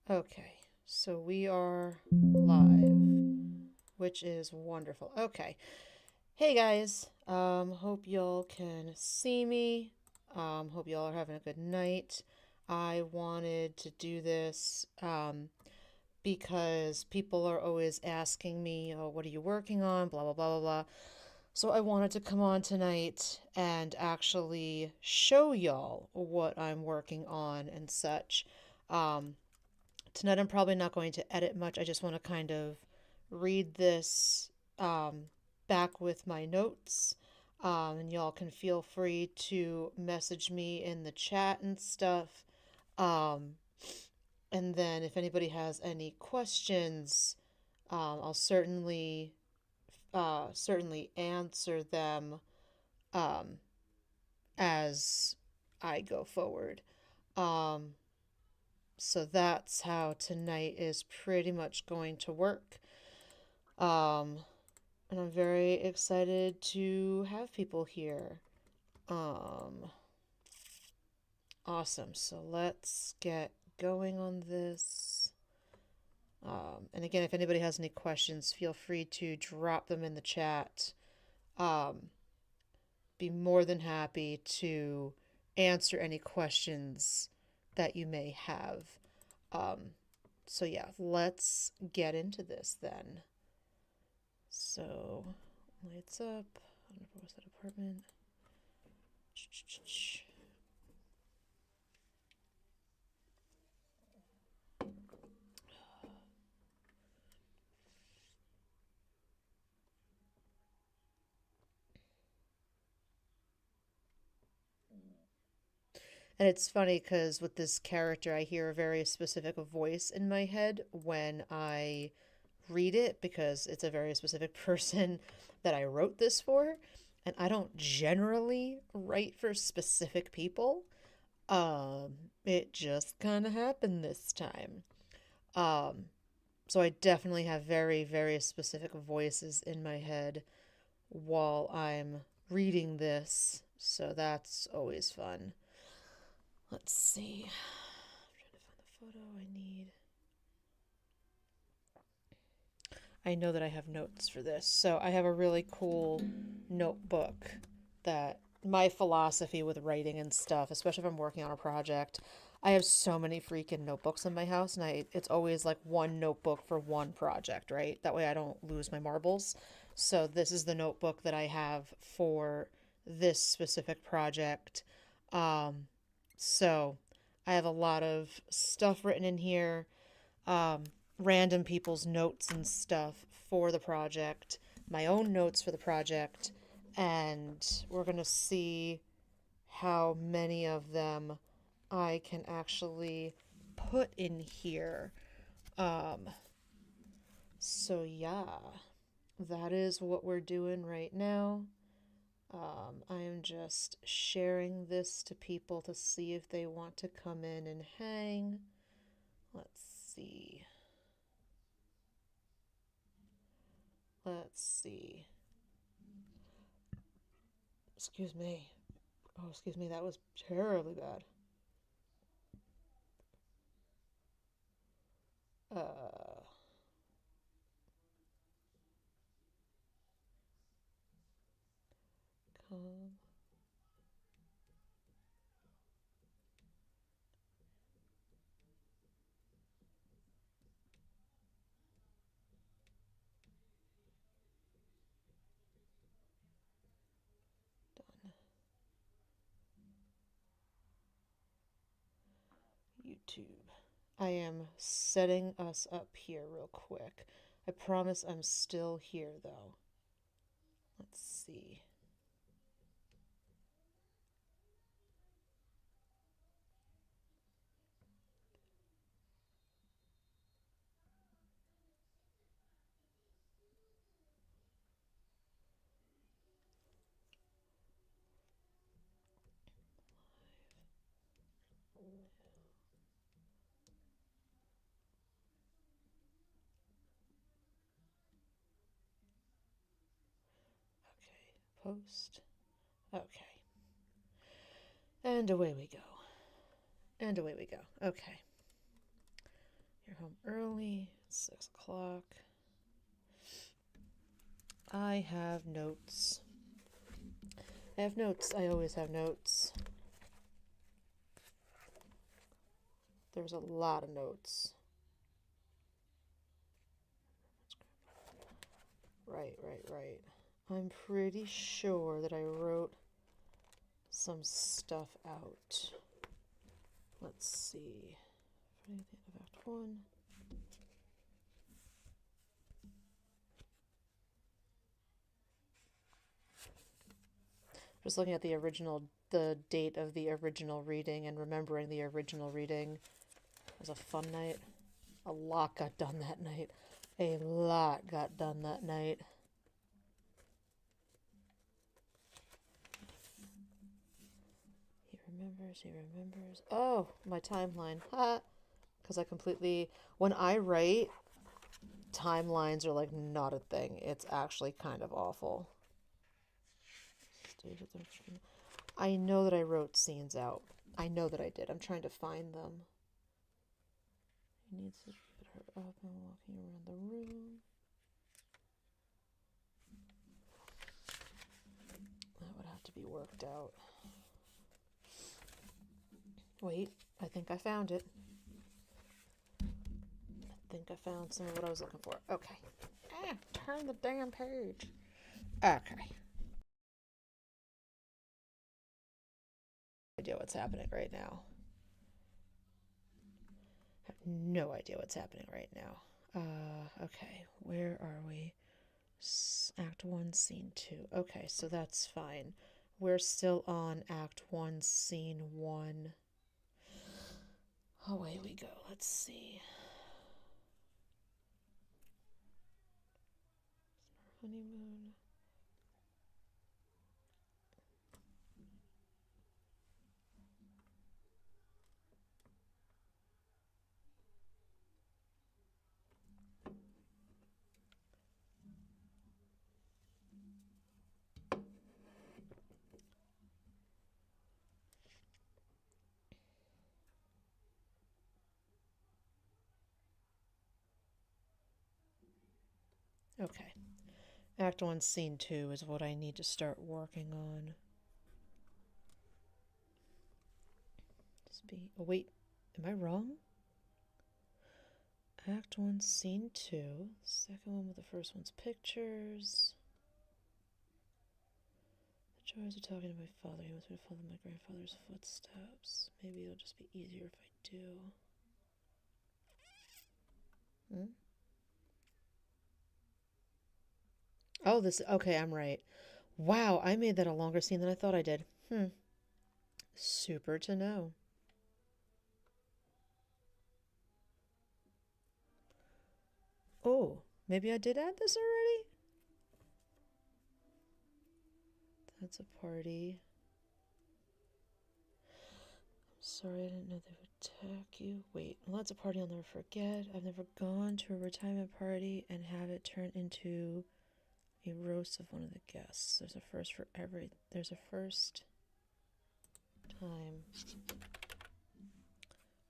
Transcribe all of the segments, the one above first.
Okay, so we are live, which is wonderful. Okay, hey guys, hope y'all can see me. Hope y'all are having a good night. I wanted to do this because people are always asking me, oh, what are you working on? Blah, blah, blah, blah, blah. So I wanted to come on tonight and actually show y'all what I'm working on and such. Um, Tonight I'm probably not going to edit much. I just want to kind of read this um, back with my notes. And y'all can feel free to message me in the chat and stuff. Um, and then if anybody has any questions, I'll certainly answer them um, as I go forward. Um, So that's how tonight is pretty much going to work. Um, and I'm very excited to have people here. Um, awesome. So let's get going on this. And again, if anybody has any questions, feel free to drop them in the chat. Um, be more than happy to answer any questions that you may have. Um, so yeah, let's get into this then. So, lights up. I don't know if it was that apartment. And it's funny because with this character, I hear a very specific voice in my head when I read it because it's a very specific person that I wrote this for. And I don't generally write for specific people. Um, it just kind of happened this time. Um, so I definitely have very, very specific voices in my head while I'm reading this. So that's always fun. Let's see. I'm trying to find the photo I need. I know that I have notes for this. So I have a really cool notebook that my philosophy with writing and stuff, especially if I'm working on a project, I have so many freaking notebooks in my house, and it's always like one notebook for one project, right? That way I don't lose my marbles. So this is the notebook that I have for this specific project. Um, so I have a lot of stuff written in here, um, random people's notes and stuff for the project, my own notes for the project, and we're going to see how many of them I can actually put in here. Um, so, yeah, that is what we're doing right now. I am just sharing this to people to see if they want to come in and hang. Let's see. Let's see. Excuse me. Oh, excuse me, that was terribly bad. Uh, come done. YouTube. I am setting us up here real quick. I promise I'm still here though. Let's see. Okay, post. Okay. And away we go. And away we go. Okay. You're home early. It's 6 o'clock. I have notes. I have notes. I always have notes. There's a lot of notes. Right. I'm pretty sure that I wrote some stuff out. Let's see. Friday the end of Act 1. Just looking at the date of the original reading and remembering the original reading. It was a fun night. A lot got done that night. A lot got done that night. He remembers. Oh, my timeline. Ha! Because when I write, timelines are like not a thing. It's actually kind of awful. I know that I wrote scenes out. I know that I did. I'm trying to find them. He needs to get her up and walking around the room. That would have to be worked out. Wait, I think I found it. I think I found some of what I was looking for. Okay. Turn the damn page. Okay. Idea what's happening right now. I have no idea what's happening right now. Okay, where are we? Act 1, Scene 2. Okay, so that's fine. We're still on Act 1, Scene 1. Away we go. Let's see. Honeymoon. Okay. Act 1, Scene 2 is what I need to start working on. Oh, wait. Am I wrong? Act 1, Scene 2. Second one with the first one's pictures. The joys of talking to my father. He wants me to follow my grandfather's footsteps. Maybe it'll just be easier if I do. Oh, okay, I'm right. Wow, I made that a longer scene than I thought I did. Super to know. Oh, maybe I did add this already? That's a party. I'm sorry, I didn't know they would attack you. Wait, well, that's a party I'll never forget. I've never gone to a retirement party and have it turn into a roast of one of the guests. There's a first time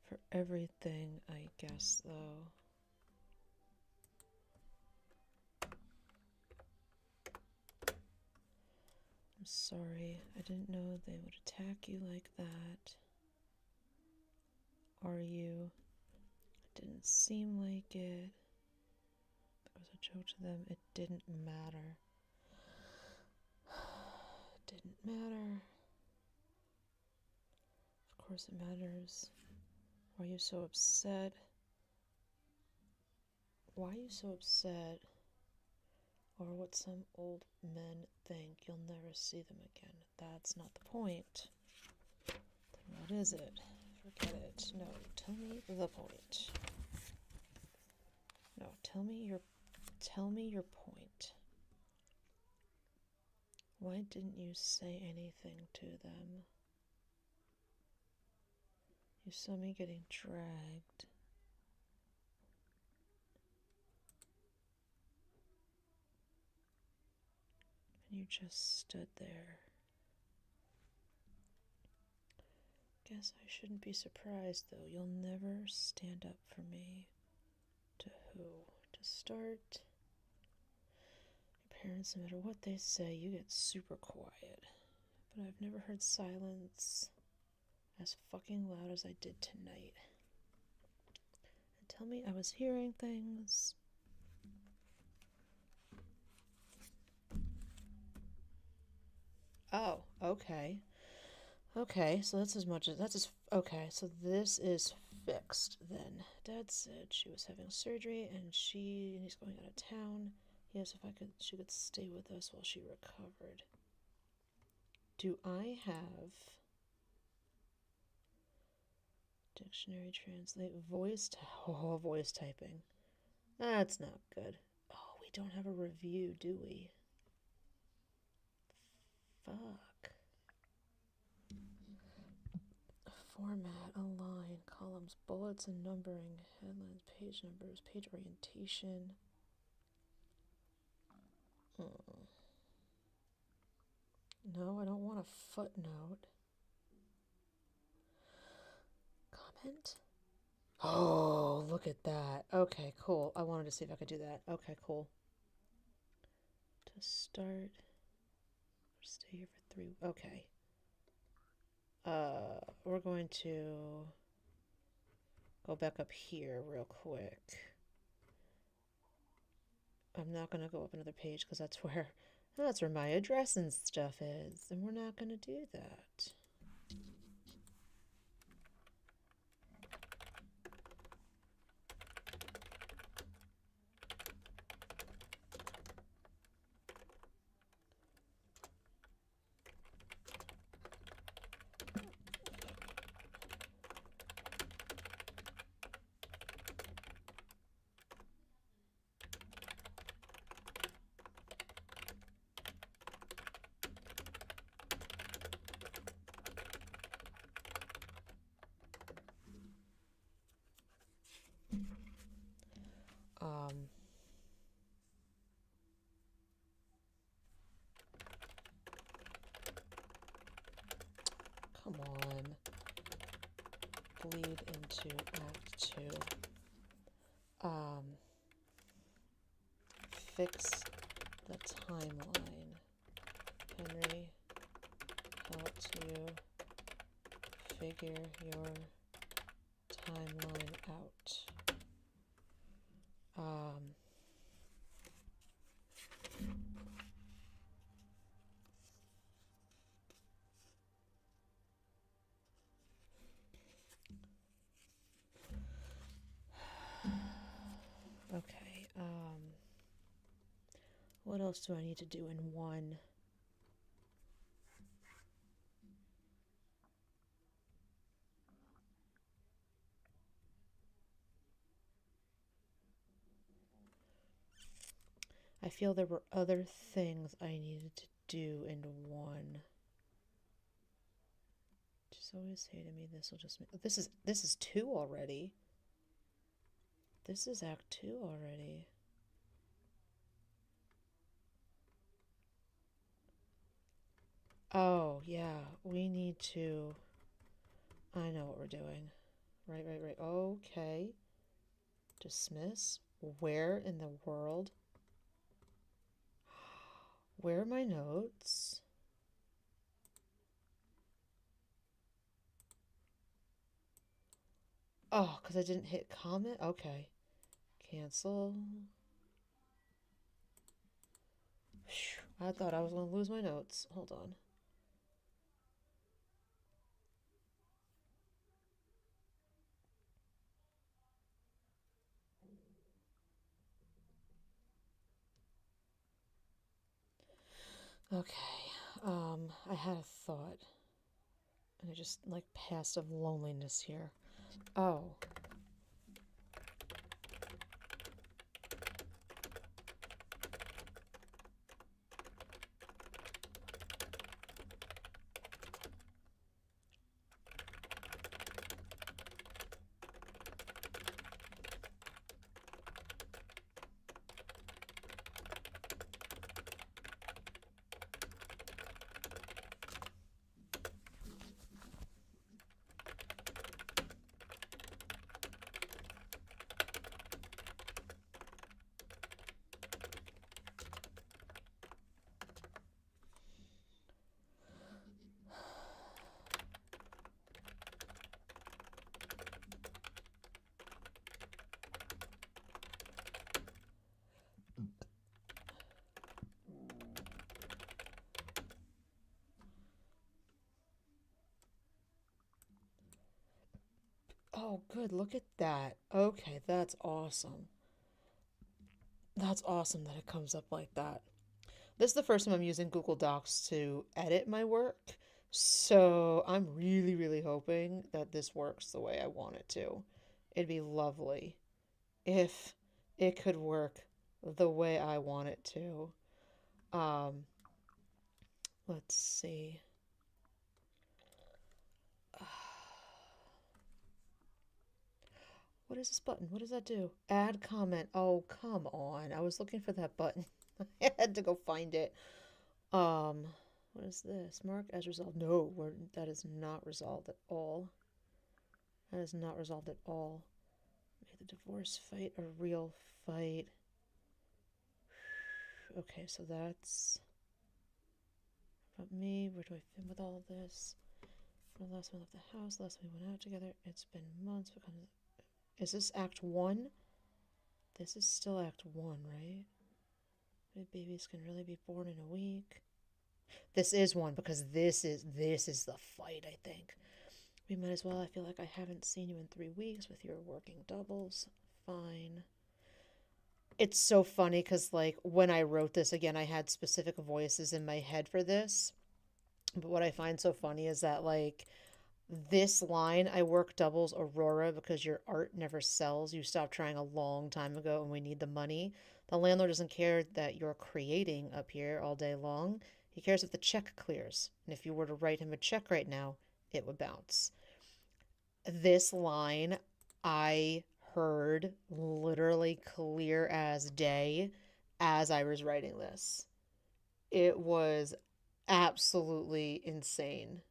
for everything, I guess, though. I'm sorry. I didn't know they would attack you like that. Are you? It didn't seem like it. It was a joke to them. It didn't matter. It didn't matter. Of course it matters. Why are you so upset? Why are you so upset? Or what some old men think you'll never see them again. That's not the point. Then what is it? Forget it. No, tell me the point. No, tell me your point. Why didn't you say anything to them? You saw me getting dragged. And you just stood there. Guess I shouldn't be surprised, though. You'll never stand up for me. To who? To start. Your parents, no matter what they say, you get super quiet. But I've never heard silence as fucking loud as I did tonight. And tell me I was hearing things. Oh, okay. Okay, so that's as much as that's as okay, so this is fixed then. Dad said she was having surgery and he's going out of town. He asked if she could stay with us while she recovered. Do I have dictionary translate voice voice typing? That's not good. Oh, we don't have a review, do we? Fuck. Format, align, columns, bullets and numbering, headlines, page numbers, page orientation. No, I don't want a footnote. Comment? Oh, look at that. Okay, cool. I wanted to see if I could do that. Okay, cool. To start, stay here for 3. Okay. We're going to go back up here real quick. I'm not going to go up another page because that's where my address and stuff is, and we're not going to do that. Come on. Bleed into Act 2. Fix the timeline. Henry helped you figure your timeline out. Okay, what else do I need to do in 1? I feel there were other things I needed to do in 1. Just always say to me, this will just make... This is 2 already. This is Act 2 already. Oh, yeah, we need to... I know what we're doing. Right. Okay. Dismiss? Where in the world? Where are my notes? Oh, because I didn't hit comment? Okay. Cancel. I thought I was going to lose my notes. Hold on. Okay. I had a thought. And I just, like, passed of loneliness here. Oh. Oh, good. Look at that. Okay, that's awesome. That's awesome that it comes up like that. This is the first time I'm using Google Docs to edit my work. So I'm really, really hoping that this works the way I want it to. It'd be lovely if it could work the way I want it to. Um, let's see. What is this button? What does that do? Add comment. Oh, come on. I was looking for that button. I had to go find it. Um, what is this? Mark as resolved. No, that is not resolved at all. That is not resolved at all. Make the divorce fight a real fight. Okay, so that's about me. Where do I fit with all of this? When the last time we left the house, last time we went out together. It's been months. Is this Act 1? This is still Act 1, right? My babies can really be born in a week. This is one because this is the fight, I think. We might as well. I feel like I haven't seen you in 3 weeks with your working doubles. Fine. It's so funny because, like, when I wrote this, again, I had specific voices in my head for this. But what I find so funny is that, like, this line, I work doubles Aurora because your art never sells. You stopped trying a long time ago and we need the money. The landlord doesn't care that you're creating up here all day long. He cares if the check clears. And if you were to write him a check right now, it would bounce. This line I heard literally clear as day as I was writing this. It was absolutely insane.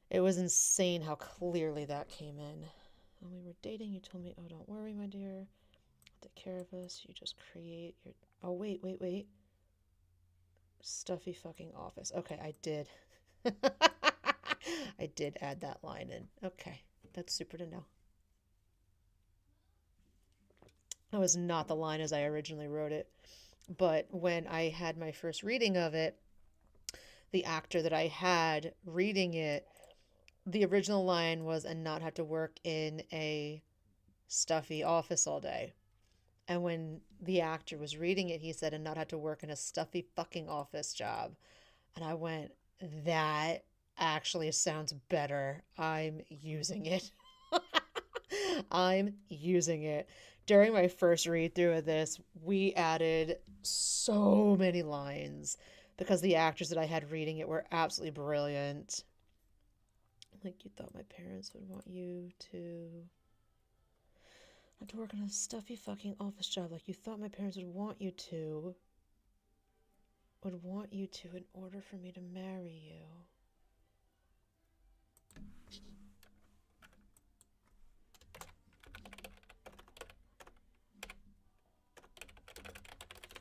It was insane how clearly that came in. When we were dating, you told me, oh, don't worry, my dear. I'll take care of us. You just create your. Oh, wait. Stuffy fucking office. Okay, I did. I did add that line in. Okay, that's super to know. That was not the line as I originally wrote it. But when I had my first reading of it, the actor that I had reading it, the original line was, and not have to work in a stuffy office all day. And when the actor was reading it, he said, and not have to work in a stuffy fucking office job. And I went, that actually sounds better. I'm using it. I'm using it. During my first read through of this, we added so many lines because the actors that I had reading it were absolutely brilliant. Like, you thought my parents would want you to have to work in a stuffy fucking office job. Like, you thought my parents would want you to in order for me to marry you.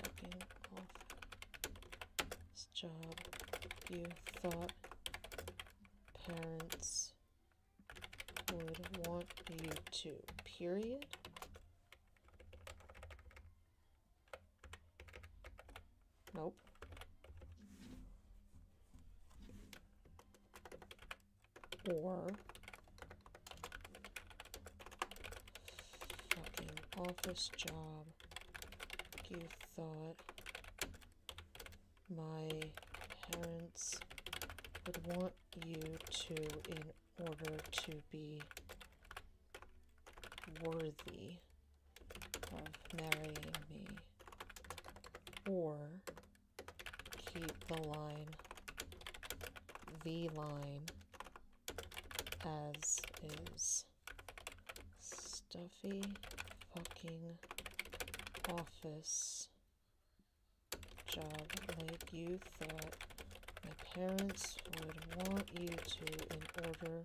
Fucking office job. You thought parents would want you to. Period. Nope. Or fucking office job. You thought my parents would want you to in order to be worthy of marrying me. Or keep the line as is. Stuffy fucking office job like you thought my parents would want you to in order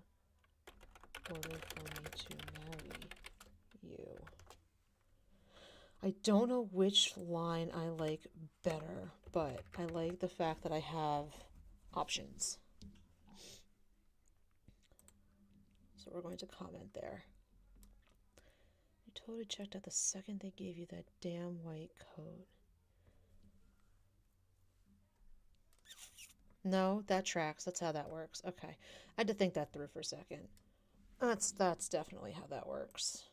for me to marry you. I don't know which line I like better, but I like the fact that I have options. So we're going to comment there. You totally checked out the second they gave you that damn white coat. No, that tracks. That's how that works. Okay. I had to think that through for a second. That's definitely how that works.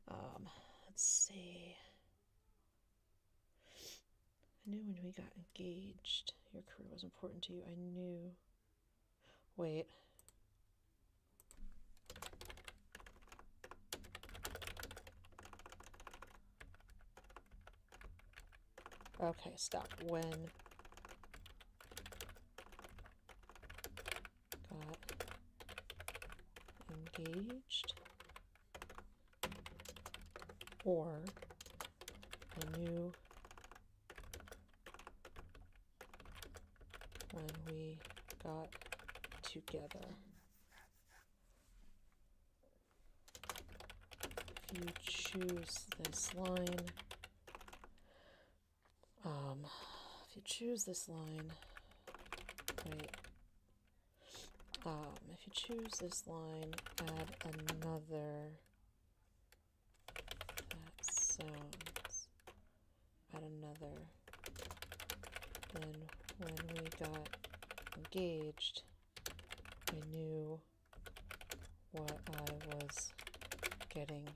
Um, let's see. I knew when we got engaged, your career was important to you. I knew. Wait. Okay, stop. When got engaged, or I knew when we got together. If you choose this line, if you choose this line, wait, if you choose this line, add another, that sounds, add another, then when we got engaged, I knew what I was getting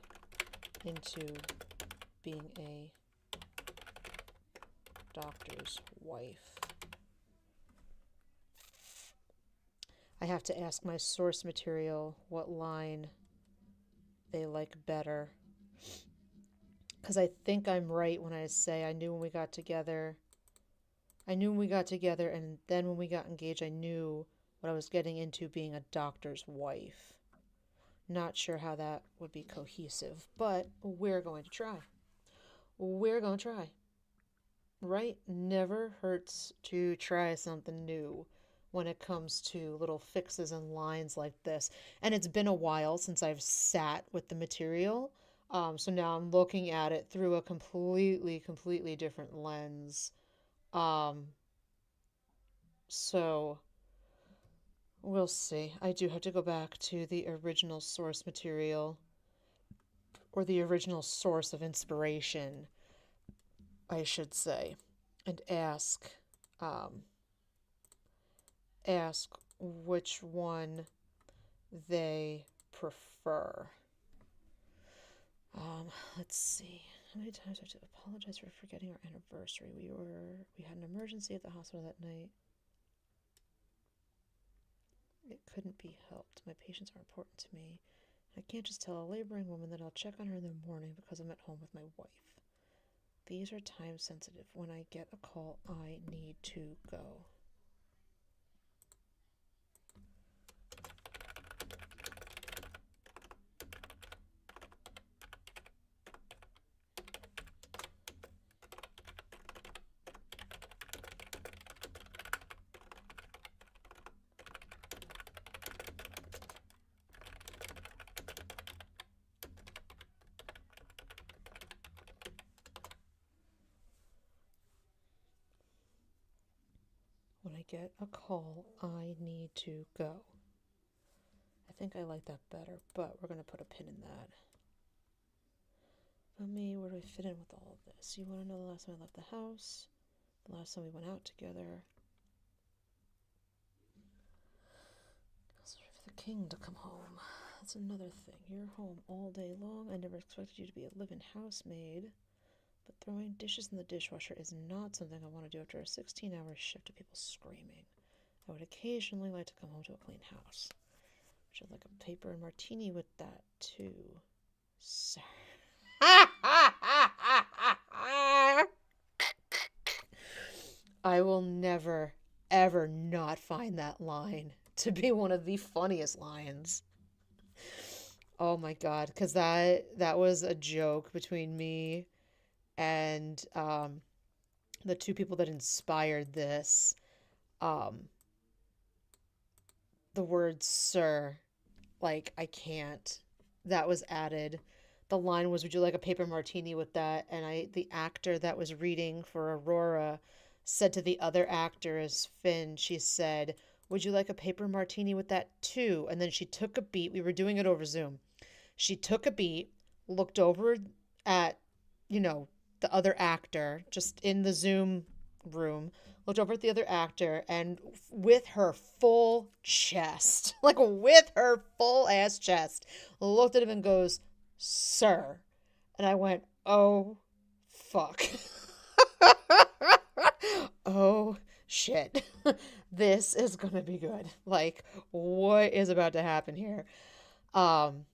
into being a doctor's wife. I have to ask my source material what line they like better. Because I think I'm right when I say I knew when we got together. I knew when we got together, and then when we got engaged, I knew what I was getting into being a doctor's wife. Not sure how that would be cohesive, but we're going to try. We're going to try. Right? Never hurts to try something new when it comes to little fixes and lines like this. And it's been a while since I've sat with the material. So now I'm looking at it through a completely different lens. Um, so we'll see. I do have to go back to the original source material or the original source of inspiration, I should say, and um, ask which one they prefer. Let's see. How many times do I have to apologize for forgetting our anniversary? We had an emergency at the hospital that night. It couldn't be helped. My patients are important to me. I can't just tell a laboring woman that I'll check on her in the morning because I'm at home with my wife. These are time sensitive. When I get a call, I need to go. When I get a call, I need to go. I think I like that better, but we're going to put a pin in that. But me, where do I fit in with all of this? You want to know the last time I left the house? The last time we went out together? I was ready for the king to come home. That's another thing. You're home all day long. I never expected you to be a live-in housemaid. But throwing dishes in the dishwasher is not something I want to do after a 16-hour shift of people screaming. I would occasionally like to come home to a clean house. Would you like a paper and martini with that, too, sir? I will never, ever not find that line to be one of the funniest lines. Oh my God, because that was a joke between me and the two people that inspired this. Um, the word sir, like I can't. That was added. The line was, "Would you like a paper martini with that?" And the actor that was reading for Aurora said to the other actor as Finn, she said, "Would you like a paper martini with that too?" And then she took a beat. We were doing it over Zoom. She took a beat, looked over at, you know, the other actor just in the Zoom room, looked over at the other actor, and with her full chest, like with her full ass chest, looked at him and goes, "Sir." And I went, "Oh, fuck." Oh, shit. This is gonna be good. Like, what is about to happen here? Um,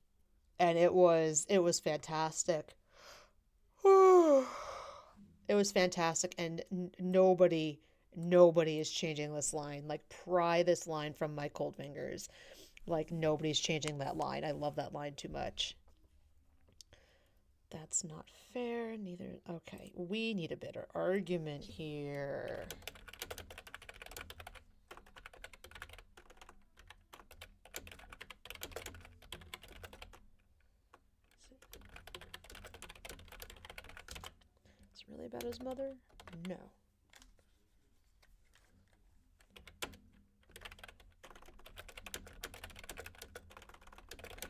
and it was fantastic. It was fantastic, and nobody is changing this line. Like, pry this line from my cold fingers. Like, nobody's changing that line. I love that line too much. That's not fair. Neither. Okay, we need a better argument here. Is it really about his mother? No.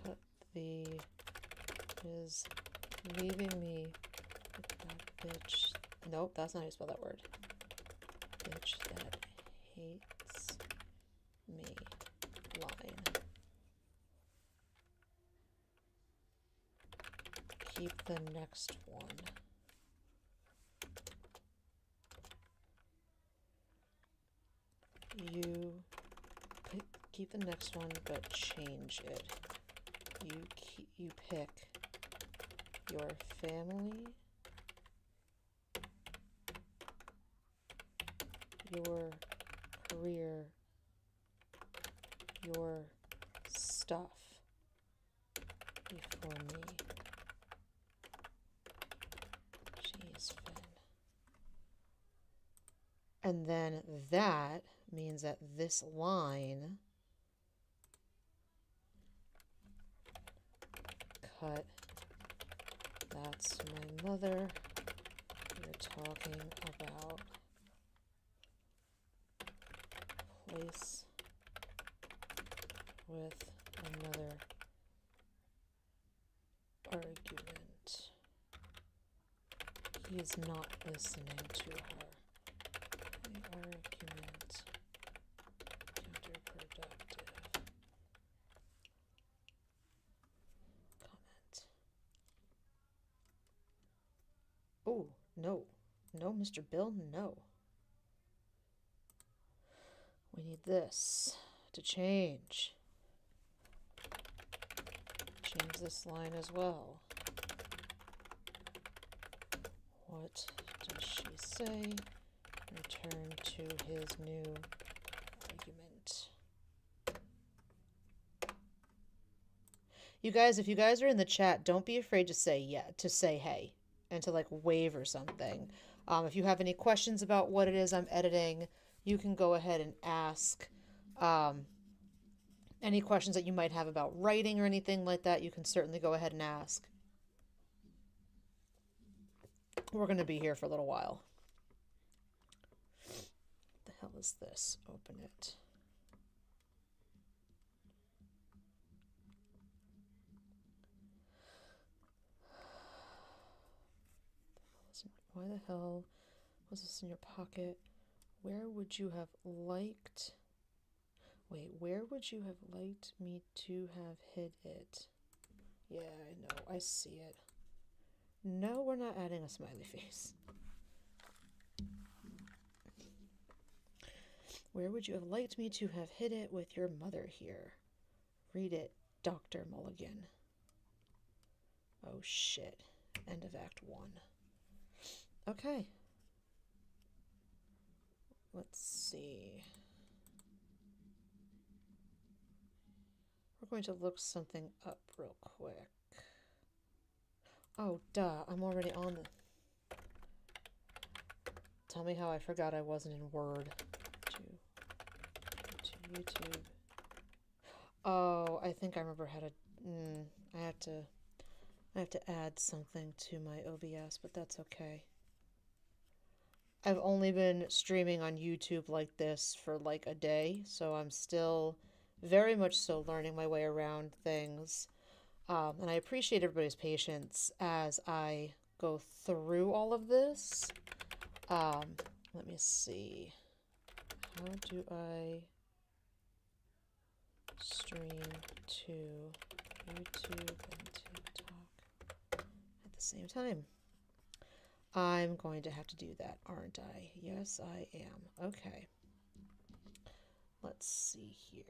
Cut the is leaving me with that bitch. Nope, that's not how you spell that word. Bitch that hates me line. Keep the next one. You keep the next one, but change it. You pick your family, your career, your stuff before me. Jeez, Finn. And then that means that this line, cut, that's my mother, we're talking about place with another argument. He is not listening to her. The argument counterproductive. Comment. Oh, no. No, Mr. Bill, no. We need this to change. Change this line as well. What does she say? Return to his new argument. You guys, if you guys are in the chat, don't be afraid to say hey, and to like wave or something. If you have any questions about what it is I'm editing, you can go ahead and ask. Any questions that you might have about writing or anything like that, you can certainly go ahead and ask. We're going to be here for a little while. What the hell is this? Open it. Why the hell was this in your pocket? Where would you have liked... Wait, where would you have liked me to have hid it? Yeah, I know. I see it. No, we're not adding a smiley face. Where would you have liked me to have hid it with your mother here? Read it, Dr. Mulligan. Oh, shit. End of Act 1. Okay. Let's see. We're going to look something up real quick. Oh, duh. I'm already on the... Tell me how I forgot I wasn't in Word. To YouTube. Oh, I think I remember how to... I have to add something to my OBS, but that's okay. I've only been streaming on YouTube like this for like a day, so I'm still very much so learning my way around things. And I appreciate everybody's patience as I go through all of this. Let me see. How do I stream to YouTube and TikTok at the same time? I'm going to have to do that, aren't I? Yes, I am. Okay. Let's see here.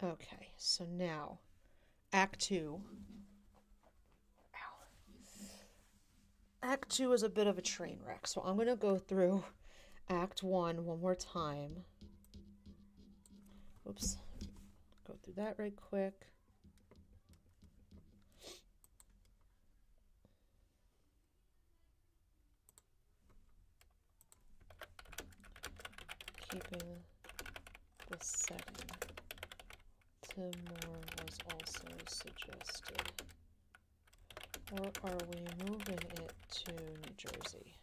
Okay, so now, Act 2. Act 2 is a bit of a train wreck, so I'm going to go through Act 1 one more time. Oops. Go through that right quick. Keeping the setting to more was also suggested. Or are we moving it to New Jersey?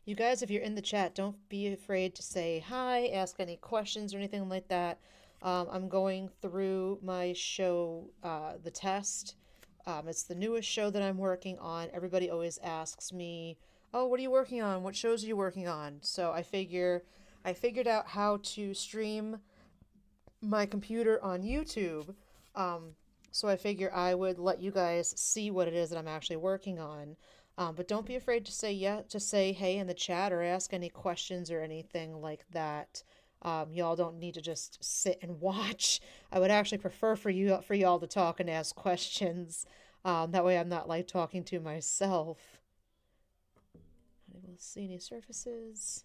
You guys, if you're in the chat, don't be afraid to say hi, ask any questions or anything like that. I'm going through my show, The Test. It's the newest show that I'm working on. Everybody always asks me, oh, what are you working on? What shows are you working on? So I figured out how to stream my computer on YouTube. So I figure I would let you guys see what it is that I'm actually working on. But don't be afraid to say hey in the chat or ask any questions or anything like that. Y'all don't need to just sit and watch. I would actually prefer for y'all to talk and ask questions. That way I'm not like talking to myself. Unable to see any surfaces.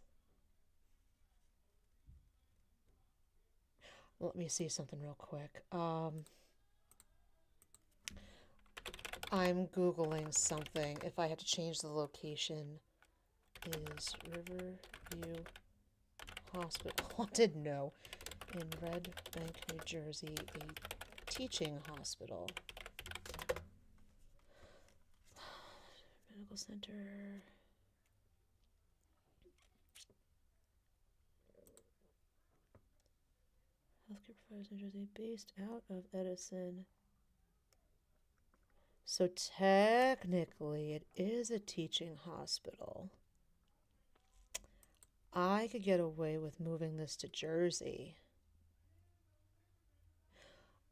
Let me see something real quick. I'm Googling something. If I had to change the location, is Riverview Hospital haunted? No. In Red Bank, New Jersey, a teaching hospital. Medical center. Healthcare providers in New Jersey, based out of Edison. So technically, it is a teaching hospital. I could get away with moving this to Jersey.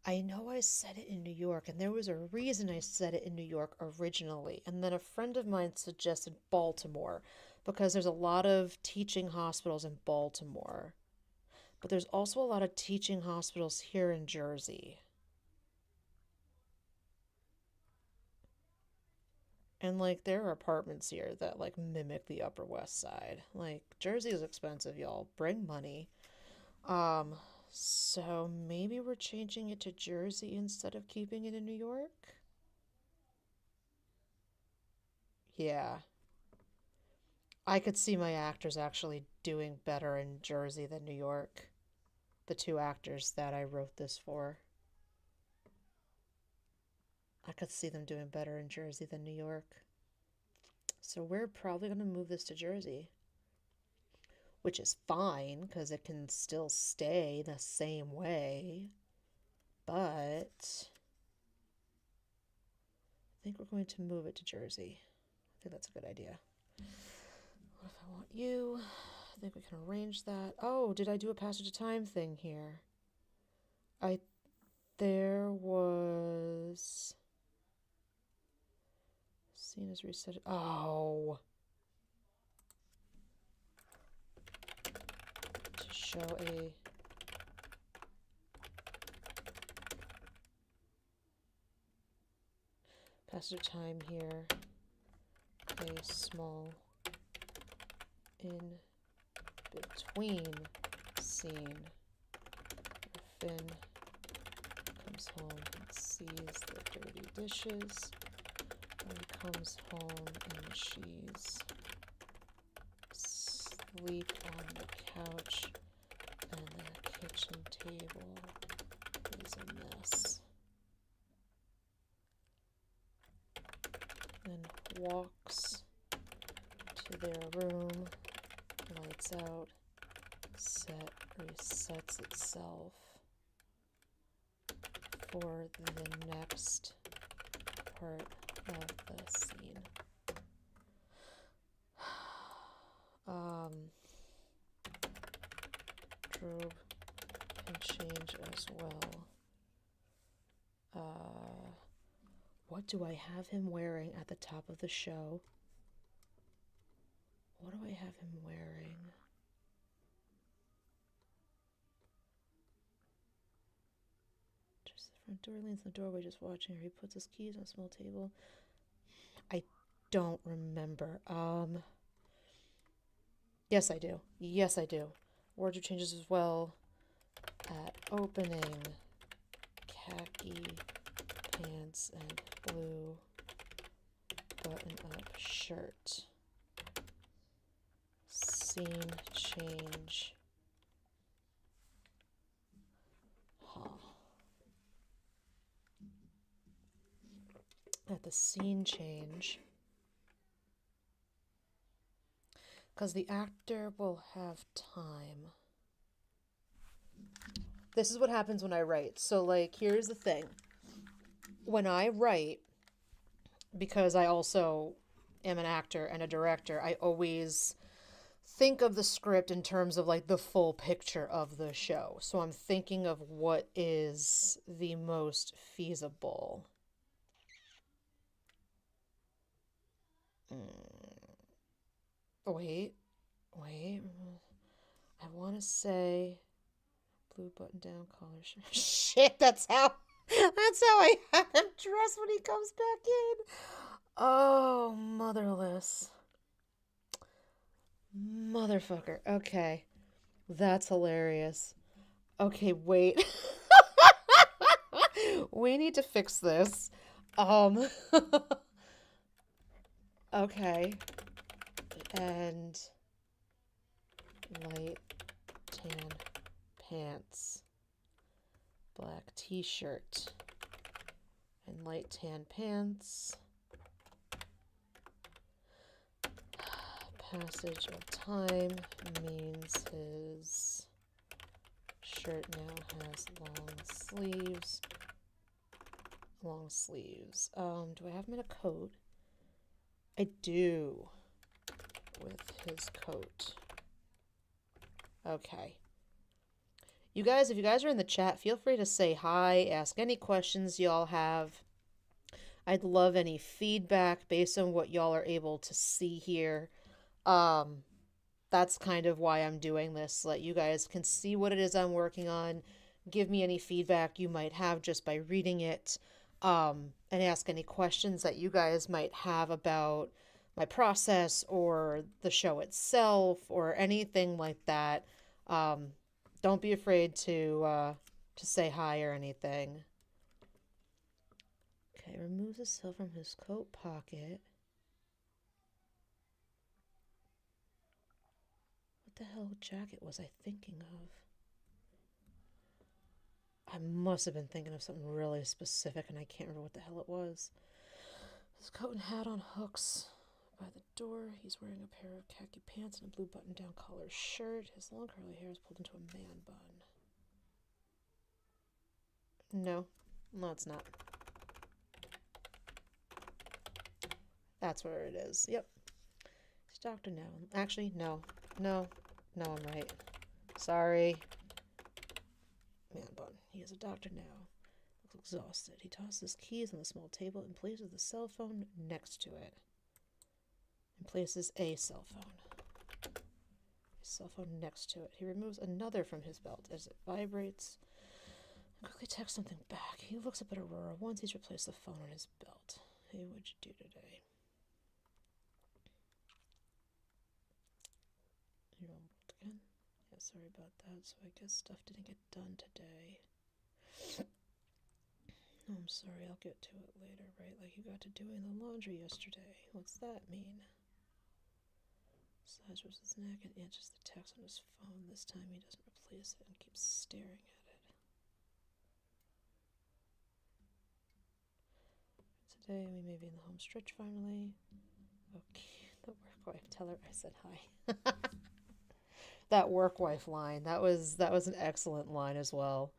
I know I said it in New York, and there was a reason I said it in New York originally. And then a friend of mine suggested Baltimore, because there's a lot of teaching hospitals in Baltimore. But there's also a lot of teaching hospitals here in Jersey. And like there are apartments here that like mimic the Upper West Side. Like Jersey is expensive, y'all. Bring money. So maybe we're changing it to Jersey instead of keeping it in New York? Yeah. I could see my actors actually doing better in Jersey than New York. The two actors that I wrote this for. I could see them doing better in Jersey than New York. So we're probably going to move this to Jersey. Which is fine, because it can still stay the same way. But I think we're going to move it to Jersey. I think that's a good idea. What if I want you? I think we can arrange that. Oh, did I do a passage of time thing here? There was... Scene is reset. Oh. To show a... passage of time here. A small in between scene where Finn comes home and sees the dirty dishes. And comes home and she's asleep on the couch and the kitchen table is a mess. walks to their room, lights out, set resets itself for the next part of the scene. Strobe can change as well. What do I have him wearing at the top of the show? What do I have him wearing? Just the front door, leans in the doorway, just watching her. He puts his keys on a small table. I don't remember. Yes, I do. Yes, I do. Wardrobe changes as well. At opening, khaki pants and blue button-up shirt. Scene change. At the scene change, because the actor will have time. This is what happens when I write. So, like, here's the thing. When I write, because I also am an actor and a director, I always think of the script in terms of, like, the full picture of the show. So I'm thinking of what is the most feasible. Wait. I want to say blue button-down collar shirt. Shit, that's how I have him dressed when he comes back in. Oh, motherless. Motherfucker. Okay. That's hilarious. Okay, wait. We need to fix this. Okay. And light tan pants, black t-shirt, and light tan pants. Passage of time means his shirt now has long sleeves. Do I have him in a coat? I do, with his coat. Okay. You guys, if you guys are in the chat, feel free to say hi, ask any questions y'all have. I'd love any feedback based on what y'all are able to see here. That's kind of why I'm doing this, so that you guys can see what it is I'm working on. Give me any feedback you might have just by reading it, and ask any questions that you guys might have about my process or the show itself or anything like that. Don't be afraid to say hi or anything. Okay, removes himself from his coat pocket. What the hell jacket was I thinking of? I must have been thinking of something really specific and I can't remember what the hell it was. His coat and hat on hooks by the door. He's wearing a pair of khaki pants and a blue button-down collar shirt. His long curly hair is pulled into a man bun. No, it's not. That's where it is. Yep. He's a doctor now. Actually, no, I'm right. Sorry. Man bun. He is a doctor now. Looks exhausted. He tosses his keys on the small table and places the cell phone next to it. And places a cell phone. His cell phone next to it. He removes another from his belt as it vibrates. And quickly texts something back. He looks up at Aurora once he's replaced the phone on his belt. Hey, what'd you do today? You're on board again? Yeah, sorry about that. So I guess stuff didn't get done today. Oh, I'm sorry, I'll get to it later, right? Like you got to doing the laundry yesterday. What's that mean? Size was his neck and answers the text on his phone. This time he doesn't replace it and keeps staring at it. Today we may be in the home stretch finally. Okay, the work wife. Tell her I said hi. That work wife line. That was an excellent line as well.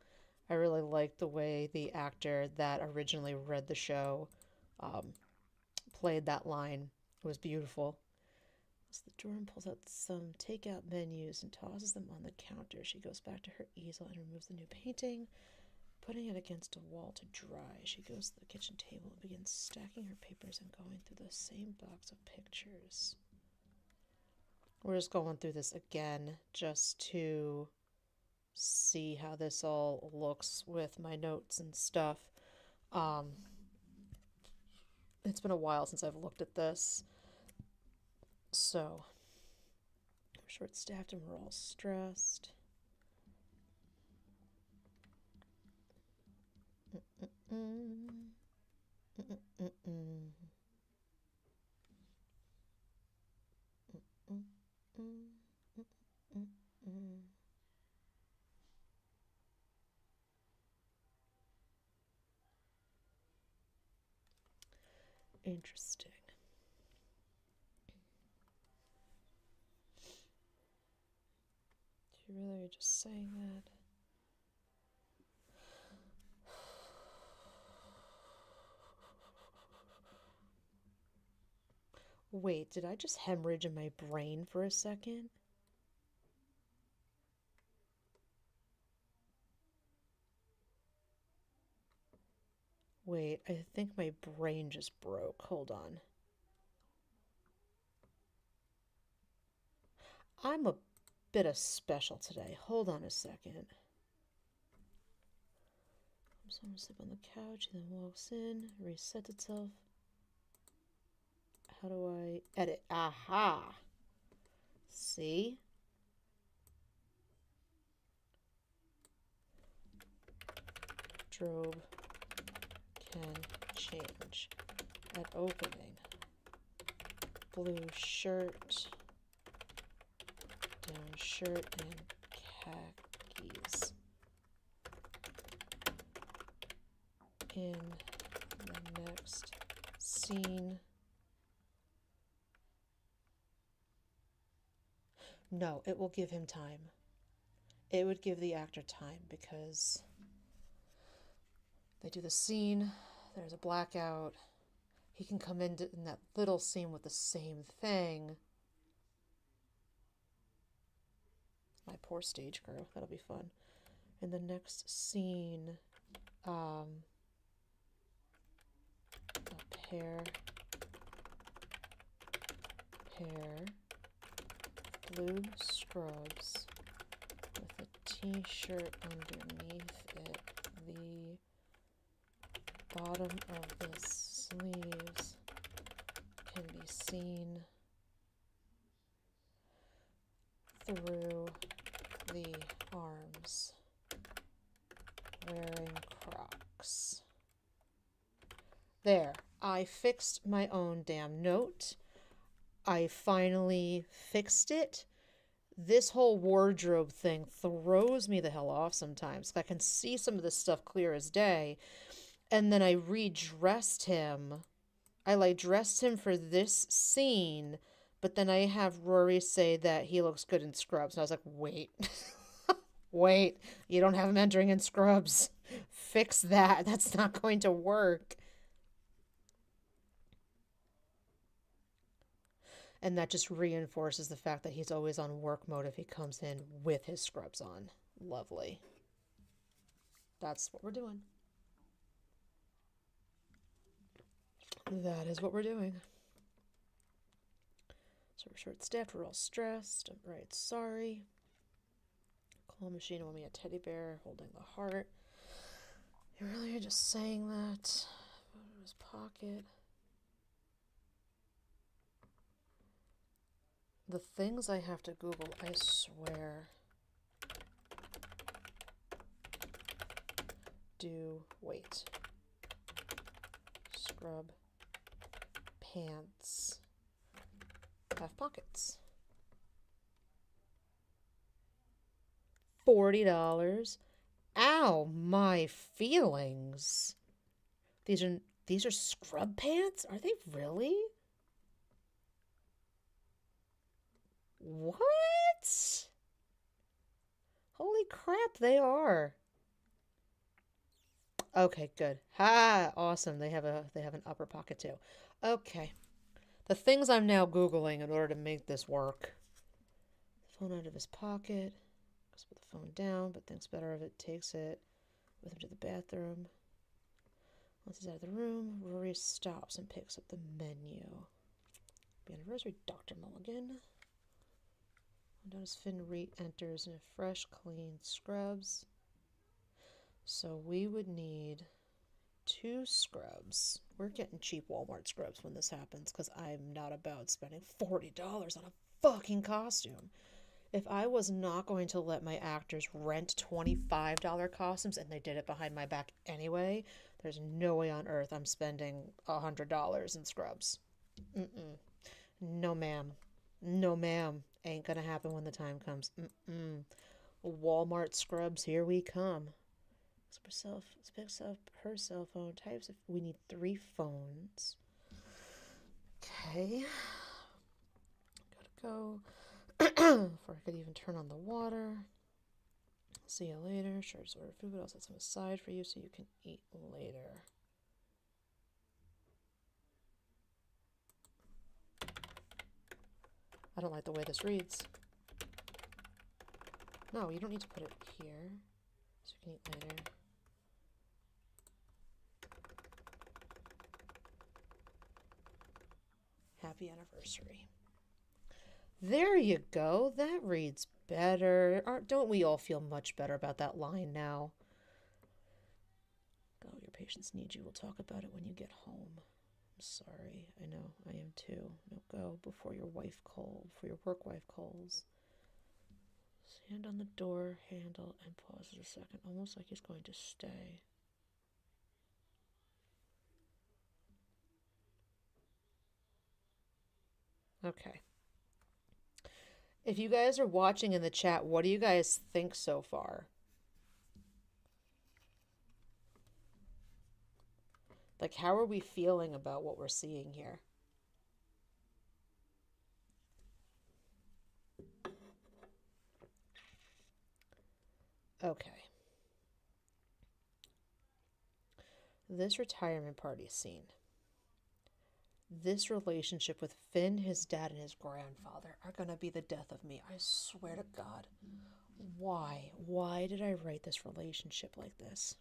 I really liked the way the actor that originally read the show um, played that line. It was beautiful. So the drawer and pulls out some takeout menus and tosses them on the counter. She goes back to her easel and removes the new painting, putting it against a wall to dry. She goes to the kitchen table and begins stacking her papers and going through the same box of pictures. We're just going through this again just to see how this all looks with my notes and stuff. Um, it's been a while since I've looked at this. So, we're short staffed and we're all stressed. Interesting. You really are just saying that? Wait, did I just hemorrhage in my brain for a second? Wait, I think my brain just broke. Hold on. I'm a bit of special today. Hold on a second. Someone sleep on the couch, he then walks in, resets itself. How do I edit? Aha! See? Strobe can change at opening. Blue shirt, down shirt, and khakis. In the next scene. No, it will give him time. It would give the actor time because they do the scene, there's a blackout, he can come in that little scene with the same thing. My poor stage crew, that'll be fun. In the next scene, a pair, blue scrubs with a t-shirt underneath it. The bottom of the sleeves can be seen through the arms. Wearing Crocs. There, I fixed my own damn note. I finally fixed it. This whole wardrobe thing throws me the hell off sometimes. I can see some of this stuff clear as day. And then I redressed him. I dressed him for this scene, but then I have Rory say that he looks good in scrubs. And I was like, wait. Wait, you don't have him entering in scrubs. Fix that. That's not going to work. And that just reinforces the fact that he's always on work mode if he comes in with his scrubs on. Lovely. That's what we're doing. That is what we're doing. So we're short-staffed. We're all stressed. I'm right. Sorry. Claw machine want me a teddy bear holding the heart. You really are just saying that? Out of his pocket. The things I have to Google, I swear. Wait. Scrub pants have pockets. $40. Ow, my feelings. These are scrub pants? Are they really? What? Holy crap, they are. Okay, good. Ha, awesome. They have an upper pocket too. Okay. The things I'm now Googling in order to make this work. Phone out of his pocket. Goes with the phone down, but thinks better of it. Takes it with him to the bathroom. Once he's out of the room, Rory stops and picks up the menu. Happy anniversary, Dr. Mulligan. Notice Finn re-enters in a fresh, clean scrubs. So we would need 2 scrubs. We're getting cheap Walmart scrubs when this happens because I'm not about spending $40 on a fucking costume. If I was not going to let my actors rent $25 costumes and they did it behind my back anyway, there's no way on earth I'm spending $100 in scrubs. Mm-mm. No, ma'am. No, ma'am. Ain't gonna happen when the time comes. Mm-mm. Walmart scrubs, here we come. Picks up her cell phone. Types if we need 3 phones. Okay. Gotta go. Before I could even turn on the water. See you later. Sure, just order food, but I'll set some aside for you so you can eat later. I don't like the way this reads. No, you don't need to put it here. So you can eat later. Happy anniversary. There you go. That reads better. Don't we all feel much better about that line now? Go, your patients need you. We'll talk about it when you get home. I'm sorry. I know. I am too. No, go before your work wife calls. Hand on the door handle and pauses a second, almost like he's going to stay. Okay. If you guys are watching in the chat, what do you guys think so far? Like, how are we feeling about what we're seeing here? Okay. This retirement party scene. This relationship with Finn, his dad, and his grandfather are going to be the death of me. I swear to God. Why? Why did I write this relationship like this?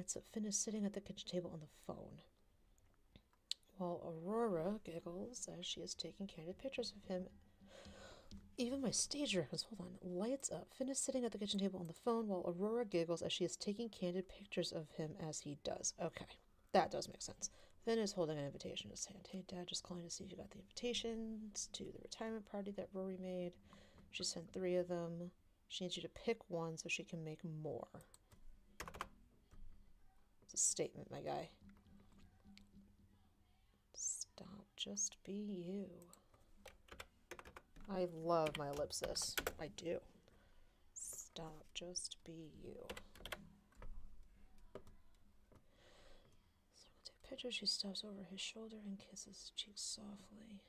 So Finn is sitting at the kitchen table on the phone, while Aurora giggles as she is taking candid pictures of him. Even my stage reference, hold on, lights up. Finn is sitting at the kitchen table on the phone, while Aurora giggles as she is taking candid pictures of him as he does. Okay, that does make sense. Finn is holding an invitation in his hand. Hey, Dad, just calling to see if you got the invitations to the retirement party that Rory made. She sent 3 of them. She needs you to pick one so she can make more. It's a statement, my guy. Stop, just be you. I love my ellipsis. I do. Stop, just be you. So we'll take pictures. She stops over his shoulder and kisses his cheek softly.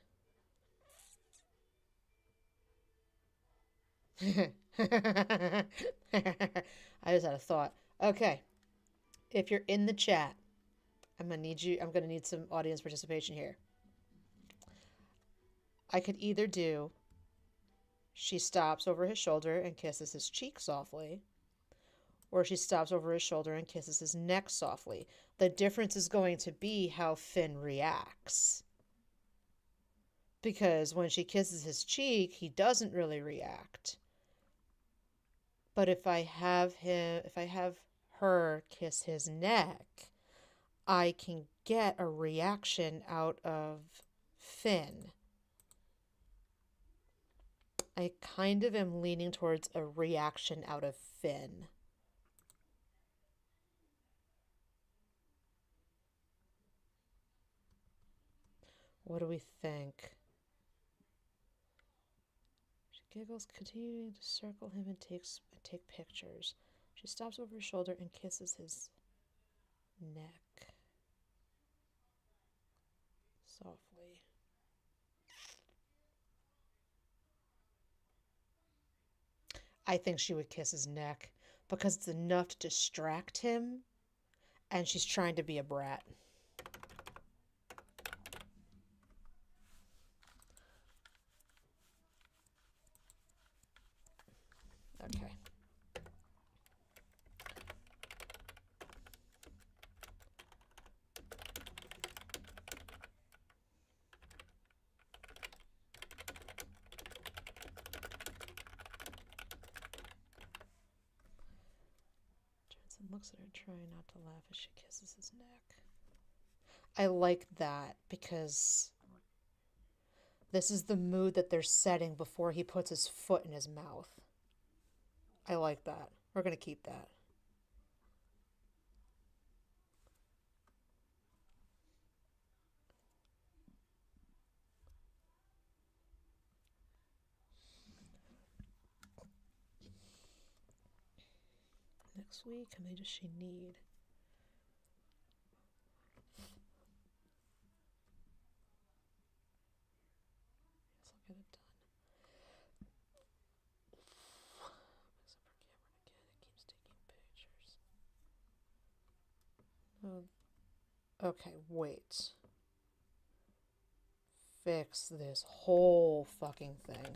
I just had a thought. Okay. If you're in the chat, I'm gonna need some audience participation here. I could either do she stops over his shoulder and kisses his cheek softly, or she stops over his shoulder and kisses his neck softly. The difference is going to be how Finn reacts. Because when she kisses his cheek, he doesn't really react. But if I have her kiss his neck, I can get a reaction out of Finn. I kind of am leaning towards a reaction out of Finn. What do we think? She giggles, continuing to circle him and take pictures. She stops over his shoulder and kisses his neck softly. I think she would kiss his neck because it's enough to distract him and she's trying to be a brat. Okay. Jensen looks at her, trying not to laugh as she kisses his neck. I like that because this is the mood that they're setting before he puts his foot in his mouth. I like that. We're going to keep that. Next week, how many does she need? Guess I'll get it done. Except for Cameron again, it keeps taking pictures. Oh, okay, wait. Fix this whole fucking thing.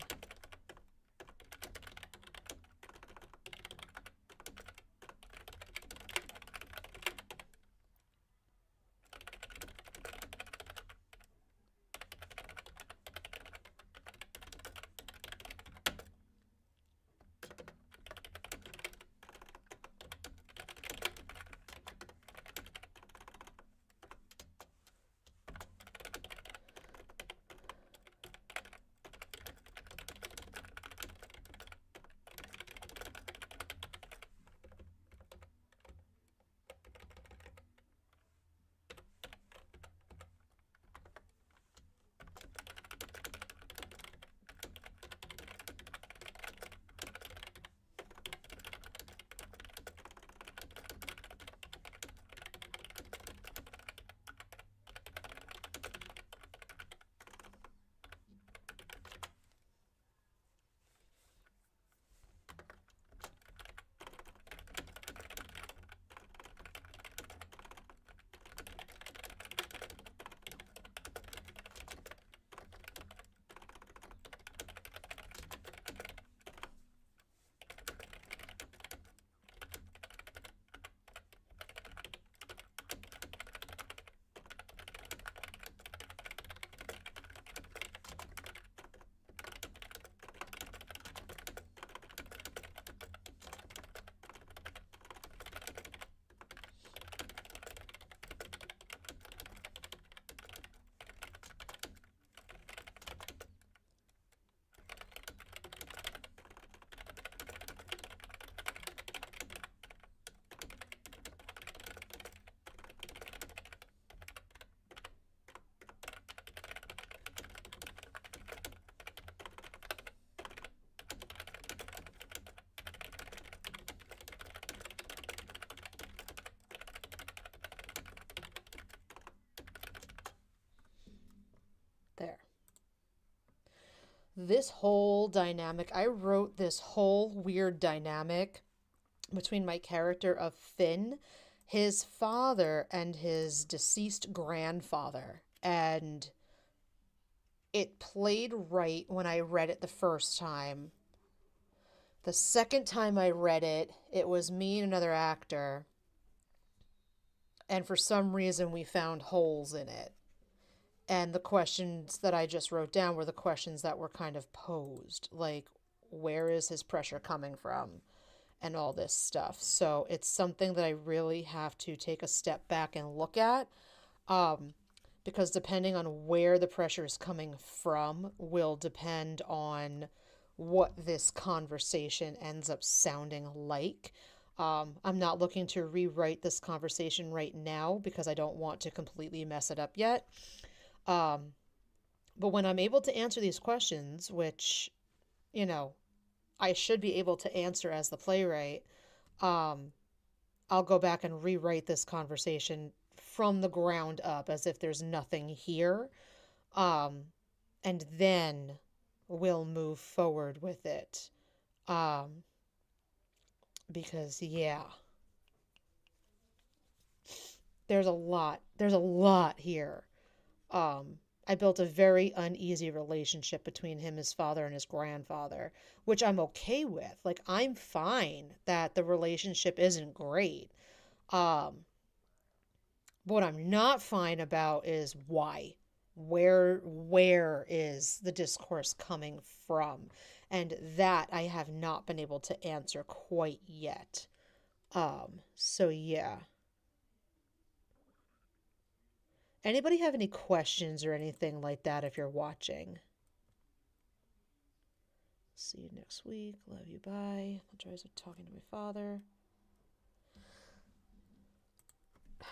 There. This whole dynamic, I wrote this whole weird dynamic between my character of Finn, his father, and his deceased grandfather. And it played right when I read it the first time. The second time I read it, it was me and another actor. And for some reason, we found holes in it. And the questions that I just wrote down were the questions that were kind of posed. Like, where is his pressure coming from? And all this stuff. So it's something that I really have to take a step back and look at. Because depending on where the pressure is coming from will depend on what this conversation ends up sounding like. I'm not looking to rewrite this conversation right now because I don't want to completely mess it up yet. Um, but when I'm able to answer these questions, which, you know, I should be able to answer as the playwright, um, I'll go back and rewrite this conversation from the ground up as if there's nothing here. Um, and then we'll move forward with it. Um, because yeah, there's a lot here. I built a very uneasy relationship between him, his father, and his grandfather, which I'm okay with. Like, I'm fine that the relationship isn't great. Um, what I'm not fine about is why. Where is the discourse coming from? And that I have not been able to answer quite yet. So yeah. Anybody have any questions or anything like that if you're watching? See you next week. Love you. Bye. The joys of talking to my father.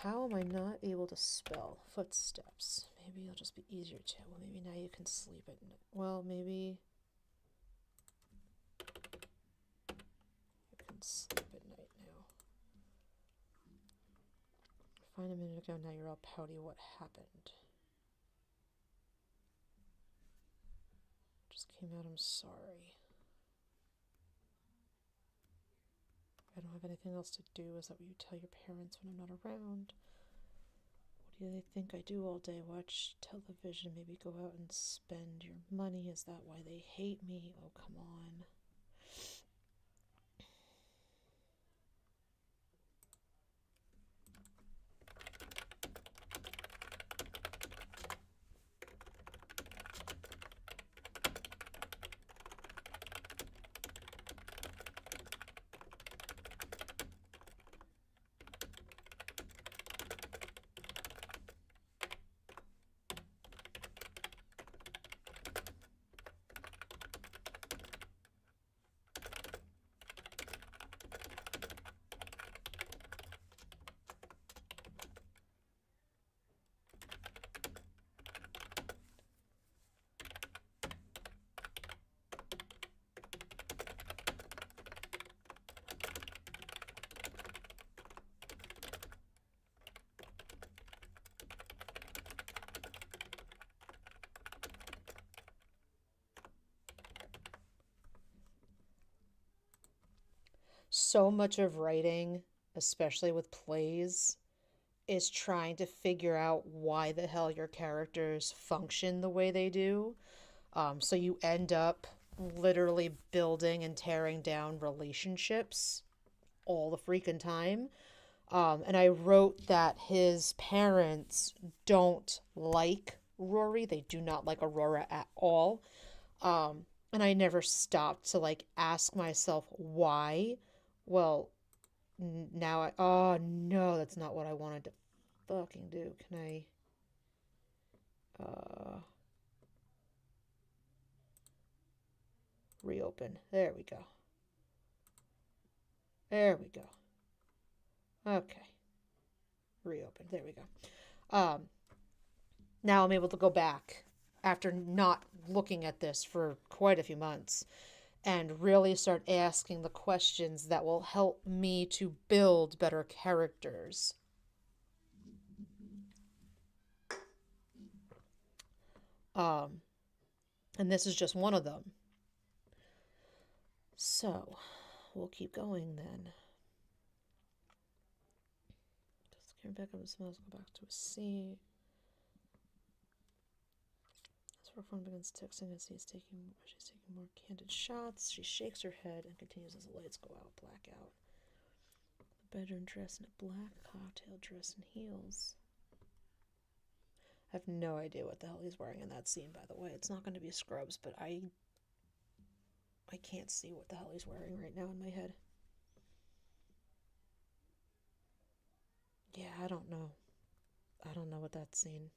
How am I not able to spell footsteps? Maybe it'll just be easier to. Well, maybe now you can sleep at night. Well, maybe you can sleep at night now. Fine a minute ago, now you're all pouty. What happened? Just came out, I'm sorry. I don't have anything else to do. Is that what you tell your parents when I'm not around? What do they think I do all day? Watch television, maybe go out and spend your money. Is that why they hate me? Oh, come on. So much of writing, especially with plays, is trying to figure out why the hell your characters function the way they do. So you end up literally building and tearing down relationships all the freaking time. And I wrote that his parents don't like Rory. They do not like Aurora at all. And I never stopped to like ask myself why. Well, now oh no, that's not what I wanted to fucking do. Can I, uh, reopen? There we go. There we go. Okay. Reopen. There we go. Now I'm able to go back after not looking at this for quite a few months and really start asking the questions that will help me to build better characters. Um, and this is just one of them. So, we'll keep going then. Just Karen back up and smells, go back to a C. As Rockford begins texting as she's taking more candid shots. She shakes her head and continues as the lights go out, black out. The bedroom dress in a black cocktail dress and heels. I have no idea what the hell he's wearing in that scene, by the way. It's not going to be Scrubs, but I can't see what the hell he's wearing right now in my head. Yeah, I don't know. I don't know what that scene.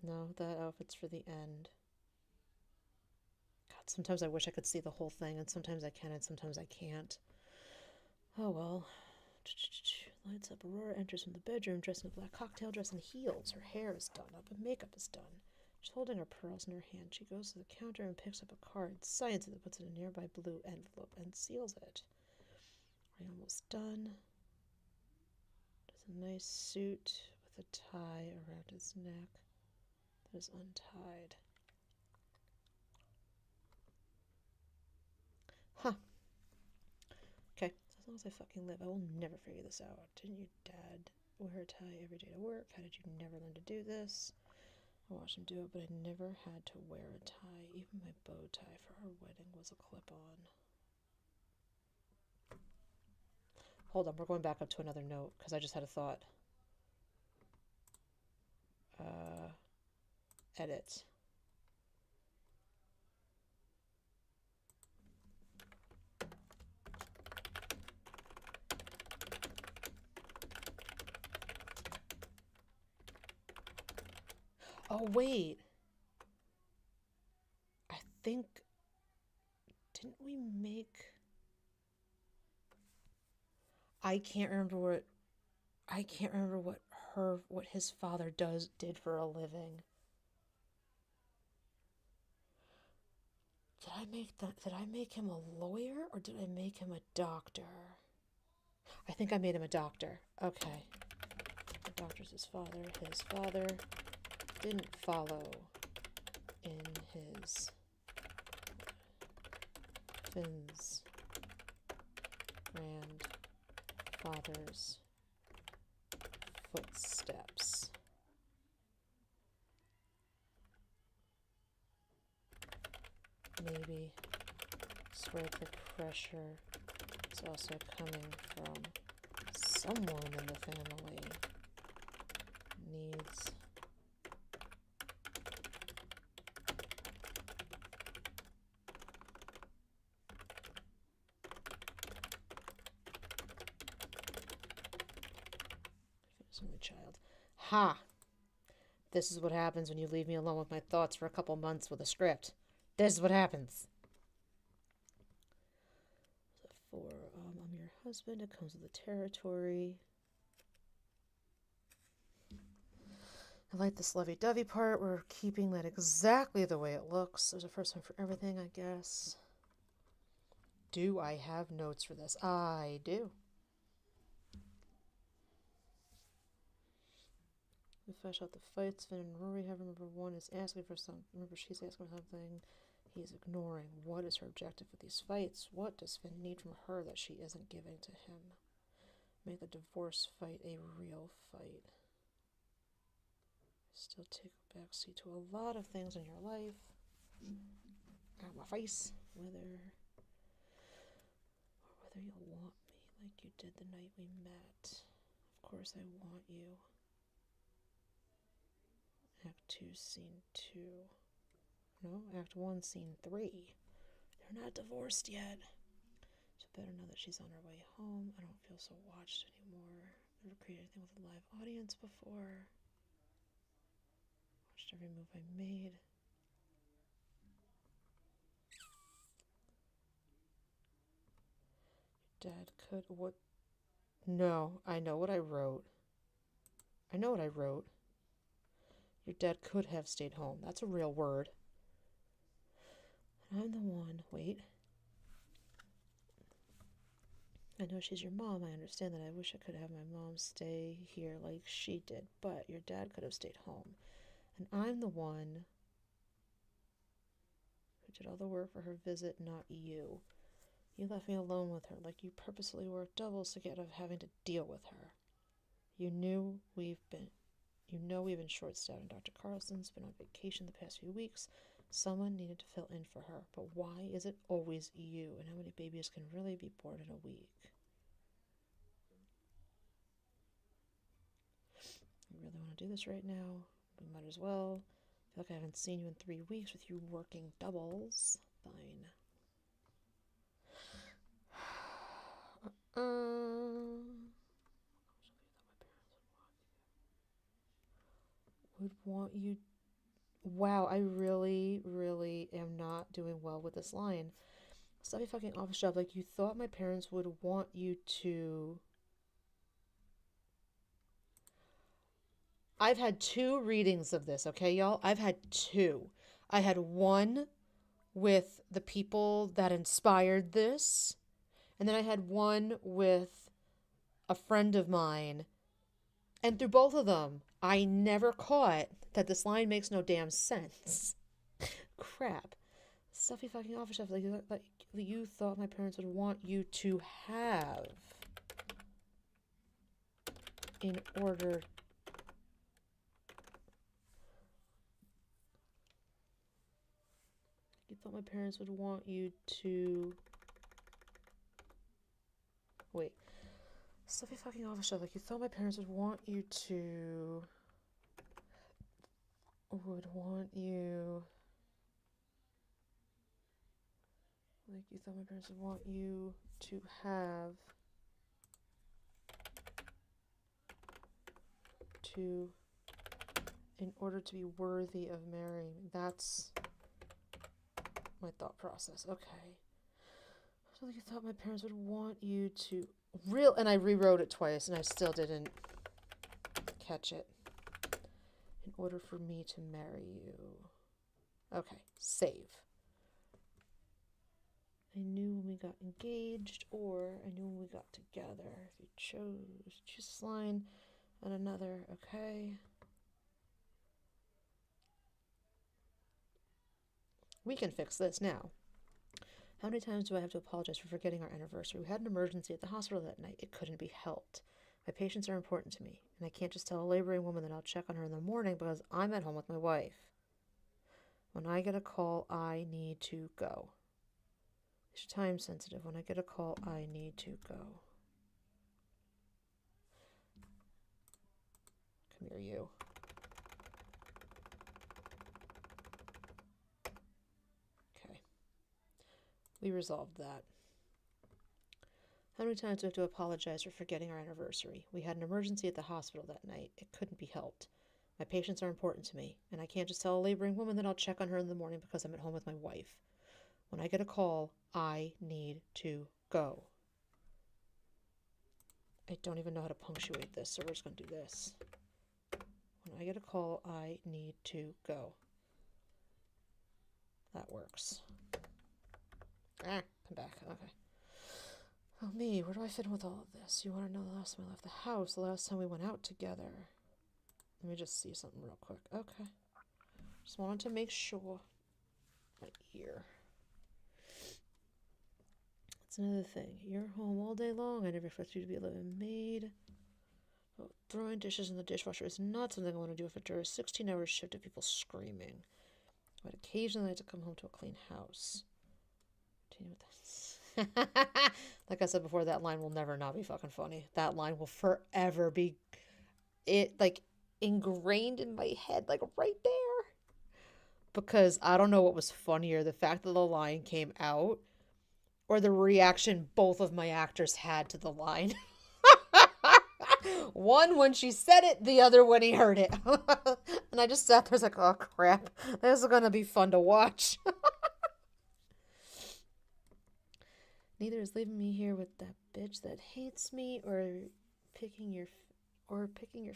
No, that outfit's for the end. God, sometimes I wish I could see the whole thing, and sometimes I can, and sometimes I can't. Oh well. Lights up. Aurora enters from the bedroom dressed in a black cocktail dress and heels. Her hair is done up and makeup is done. She's holding her pearls in her hand. She goes to the counter and picks up a card, signs it, and puts it in a nearby blue envelope, and seals it. We're almost done. Does a nice suit with a tie around his neck that is untied. Huh. Okay. So as long as I fucking live, I will never figure this out. Didn't your dad wear a tie every day to work? How did you never learn to do this? I watched him do it, but I never had to wear a tie. Even my bow tie for our wedding was a clip-on. Hold on, we're going back up to another note because I just had a thought. Edit. Oh, wait. I think... Didn't we make... I can't remember what his father did for a living. Did I make him a lawyer or did I make him a doctor? I think I made him a doctor. Okay. The doctor's his father. His father didn't follow in his Finn's grandfather's footsteps. Maybe spread the pressure is also coming from someone in the family needs an only child. Ha! This is what happens when you leave me alone with my thoughts for a couple months with a script. This is what happens. I'm your husband. It comes with the territory. I like this lovey-dovey part. We're keeping that exactly the way it looks. There's a first one for everything, I guess. Do I have notes for this? I do. We flesh out the fights. Finn and Rory have. Remember, one is asking for something. Remember, she's asking for something. He's ignoring. What is her objective with these fights? What does Finn need from her that she isn't giving to him? Make the divorce fight a real fight. Still take a backseat to a lot of things in your life. Out my face. Whether you'll want me like you did the night we met. Of course I want you. Act 2, Scene 2. No, Act 1, Scene 3. They're not divorced yet. So better know that she's on her way home. I don't feel so watched anymore. Never created anything with a live audience before. Watched every move I made. Your dad could... What? No, I know what I wrote. Your dad could have stayed home. That's a real word. I'm the one. Wait. I know she's your mom. I understand that. I wish I could have my mom stay here like she did, but your dad could have stayed home. And I'm the one who did all the work for her visit, not you. You left me alone with her, like you purposely worked doubles to get out of having to deal with her. You know we've been short-staffed, and Dr. Carlson's been on vacation the past few weeks. Someone needed to fill in for her, but why is it always you? And how many babies can really be born in a week? You really want to do this right now? We might as well. I feel like I haven't seen you in 3 weeks with you working doubles. Fine. Would want you. Wow, I really, really am not doing well with this line. Stuffy fucking office job. Like, you thought my parents would want you to. I've had 2 readings of this, okay, y'all? I've had 2. I had one with the people that inspired this, and then I had one with a friend of mine. And through both of them, I never caught that this line makes no damn sense. Crap. Stuffy fucking office chef. Like that you thought my parents would want you to have in order you thought my parents would want you to wait. Stuffy fucking office show. Like you thought my parents would want you to like you thought my parents would want you to have to in order to be worthy of marrying. That's my thought process. Okay. So like you thought my parents would want you to and I rewrote it twice and I still didn't catch it. In order for me to marry you. Okay, save. I knew when we got engaged, or I knew when we got together. If you choose this line and another, okay. We can fix this now. How many times do I have to apologize for forgetting our anniversary? We had an emergency at the hospital that night. It couldn't be helped. My patients are important to me, and I can't just tell a laboring woman that I'll check on her in the morning because I'm at home with my wife. When I get a call, I need to go. It's time sensitive. When I get a call, I need to go. Come here, you. Okay. We resolved that. How many times do I have to apologize for forgetting our anniversary? We had an emergency at the hospital that night. It couldn't be helped. My patients are important to me, and I can't just tell a laboring woman that I'll check on her in the morning because I'm at home with my wife. When I get a call, I need to go. I don't even know how to punctuate this, so we're just going to do this. When I get a call, I need to go. That works. Come back. Okay. Oh, me, where do I fit in with all of this? You want to know the last time I left the house, the last time we went out together? Let me just see something real quick. Okay. Just wanted to make sure. My ear. That's another thing. You're home all day long. I never expect you to be a living maid. Oh, throwing dishes in the dishwasher is not something I want to do after a 16-hour shift of people screaming. But occasionally I have to come home to a clean house. Continue with this. Like I said before, that line will never not be fucking funny. That line will forever be ingrained in my head, like right there. Because I don't know what was funnier, the fact that the line came out or the reaction both of my actors had to the line. One when she said it, the other when he heard it. And I just sat there like, oh crap, this is gonna be fun to watch. Neither is leaving me here with that bitch that hates me or picking your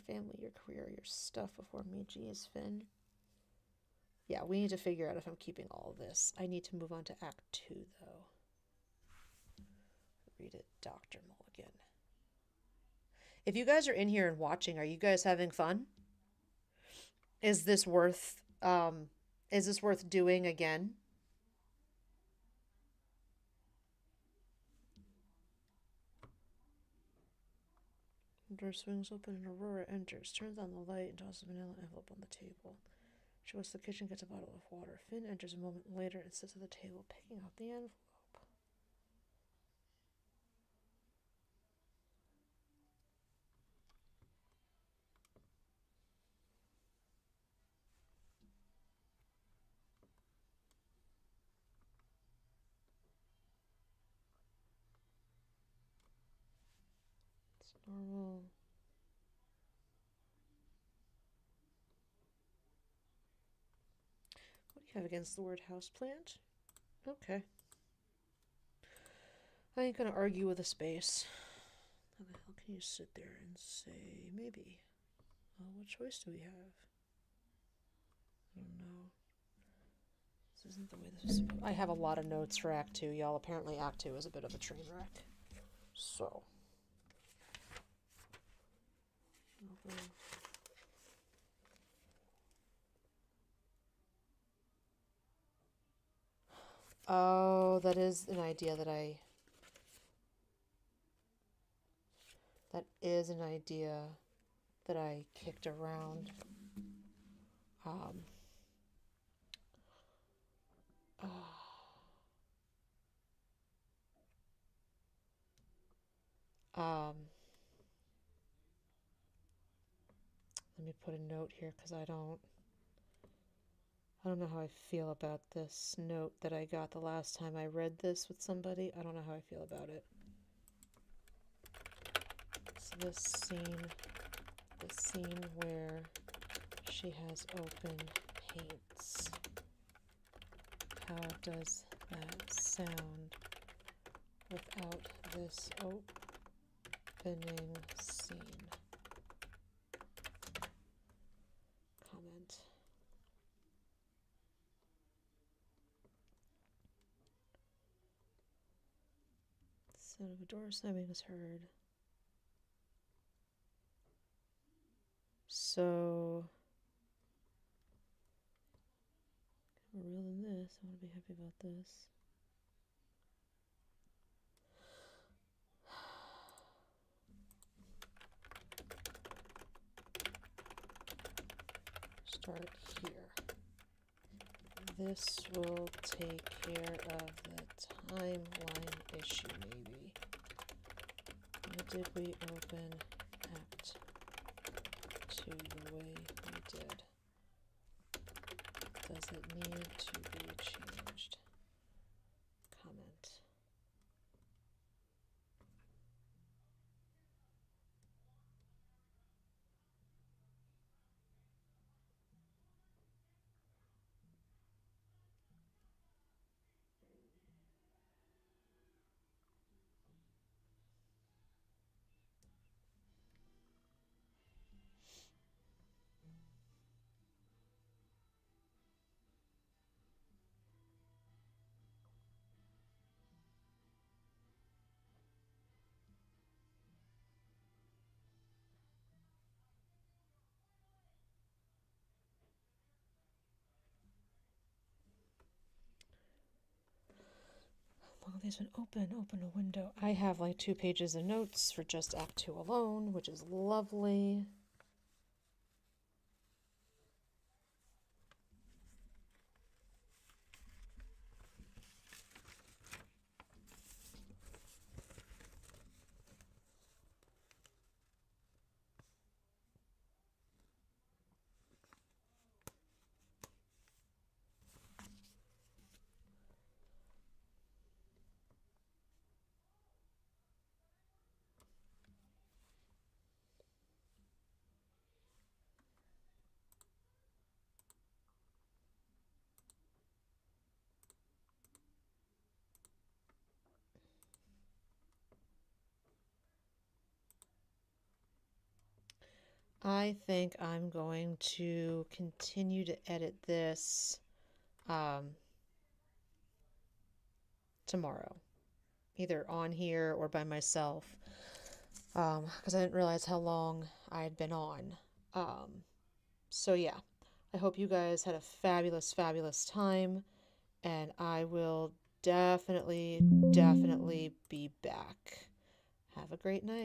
family, your career, your stuff before me. Geez, Finn. Yeah, we need to figure out if I'm keeping all of this. I need to move on to Act 2, though. Read it, Dr. Mulligan. If you guys are in here and watching, are you guys having fun? Is this worth doing again? The door swings open and Aurora enters, turns on the light, and tosses a manila envelope on the table. She goes to the kitchen, gets a bottle of water. Finn enters a moment later and sits at the table, picking out the envelope. It's normal. What do you have against the word houseplant? Okay. I ain't gonna argue with a space. How the hell can you sit there and say, maybe? Well, what choice do we have? I don't know. This isn't the way this is supposed. I have a lot of notes for Act 2, y'all. Apparently Act 2 is a bit of a train wreck. So. Okay. Oh, that is an idea that I kicked around. Um, uh, um, Let me put a note here because I don't know how I feel about this note that I got the last time I read this with somebody. I don't know how I feel about it. So the scene where she has open paints. How does that sound without this opening scene? Comment. Sound of a door slamming is heard. So, we're real in this. I want to be happy about this. Start here. This will take care of the timeline issue, maybe. Why did we open Act 2 the way we did? Does it need to be changed? Comment. Well, these been open a window. I have like 2 pages of notes for just Act 2 alone, which is lovely. I think I'm going to continue to edit this tomorrow, either on here or by myself, because I didn't realize how long I had been on. So yeah, I hope you guys had a fabulous, fabulous time, and I will definitely be back. Have a great night.